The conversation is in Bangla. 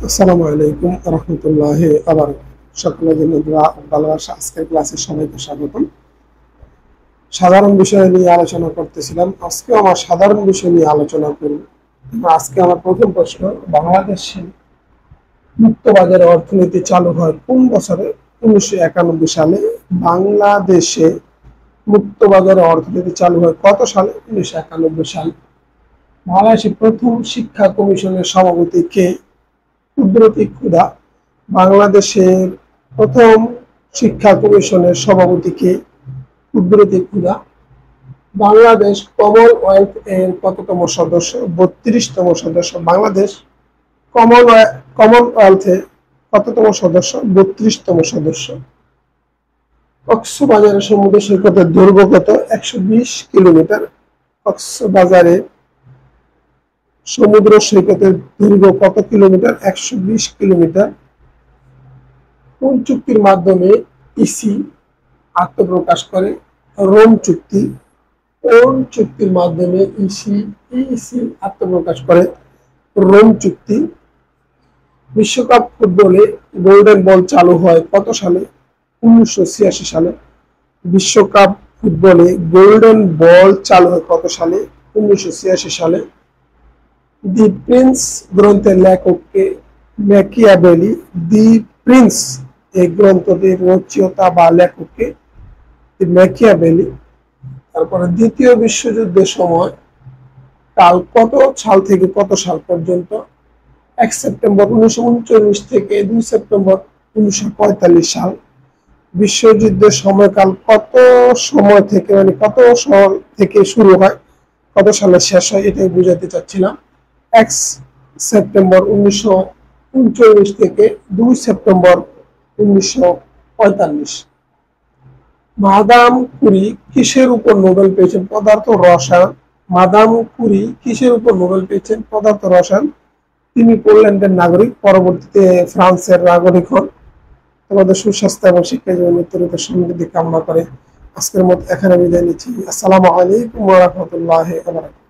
আসসালামু আলাইকুম রহমতুল্লাহি সকলের জন্য দোয়া ও ভালোবাসা। আজকের ক্লাসে সবাইকে স্বাগতম। সাধারণ বিষয় নিয়ে আলোচনা করতেছিলাম। আজকে আমার সাধারণ বিষয় নিয়ে আলোচনা করব। আজকে আমার প্রথম প্রশ্ন, বাংলাদেশে মুক্তবাজারে অর্থনীতি চালু হয় কোন বছরে? 1991 সালে। বাংলাদেশে মুক্তবাজারে অর্থনীতি চালু হয় কত সালে? 1991 সালে। বাংলাদেশের প্রথম শিক্ষা কমিশনের সভাপতি কে? কুদরতি ক্ষুধা। বাংলাদেশের প্রথম শিক্ষা কমিশনের সভাপতি কে? কুদরতি ক্ষুধা। বাংলাদেশ কমনওয়েলথ এর কততম সদস্য? 32তম সদস্য। বাংলাদেশ কমনওয়েলথের কততম সদস্য? 32তম সদস্য। কক্সবাজারের সমুদ্র সৈকতের দৈর্ঘ্য কত? 120 কিলোমিটার। কক্সবাজারের সমুদ্র সৈকতের দৈর্ঘ্য কত কিলোমিটার? 120 কিলোমিটার। কোন চুক্তির মাধ্যমে ইসি আত্মপ্রকাশ করে? রোম চুক্তি। কোন চুক্তির মাধ্যমে ইসি আত্মপ্রকাশ করে? রোম চুক্তি। বিশ্বকাপ ফুটবলে গোল্ডেন বল চালু হয় কত সালে? 1986 সালে। বিশ্বকাপ ফুটবলে গোল্ডেন বল চালু হয় কত সালে? 1986 সালে। দি প্রিন্স গ্রন্থের লেখককে? ম্যাকিয়াভেলি। দি প্রিন্স এই গ্রন্থটির রচয়িতা বা লেখককে? ম্যাকিয়াভেলি। তারপরে দ্বিতীয় বিশ্বযুদ্ধের সময় কাল কত সাল থেকে কত সাল পর্যন্ত? 1 সেপ্টেম্বর 1939 থেকে 2 সেপ্টেম্বর 1945 সাল। বিশ্বযুদ্ধের সময়কাল কত সময় থেকে কত সাল থেকে শুরু হয়, কত সালে শেষ হয়, এটাই বোঝাতে চাচ্ছিলাম। 1 সেপ্টেম্বর 1939 থেকে 2 সেপ্টেম্বর 1945। মাদাম কুরি কিসের উপর নোবেল পেয়েছেন? পদার্থ রসায়ন। মাদাম কুরি কিসের উপর নোবেল পেয়েছেন? পদার্থ রসায়ন। তিনি পোল্যান্ডের নাগরিক, পরবর্তীতে ফ্রান্সের নাগরিক হন। তোমাদের সুস্বাস্থ্য এবং শিক্ষা জীবন উত্তরোত্তর সমৃদ্ধি কামনা করে আজকের মতো এখানে বিদায় নিচ্ছি। আসসালামু আলাইকুম ওয়া রাহমাতুল্লাহি ওয়া বারাকাতুহু।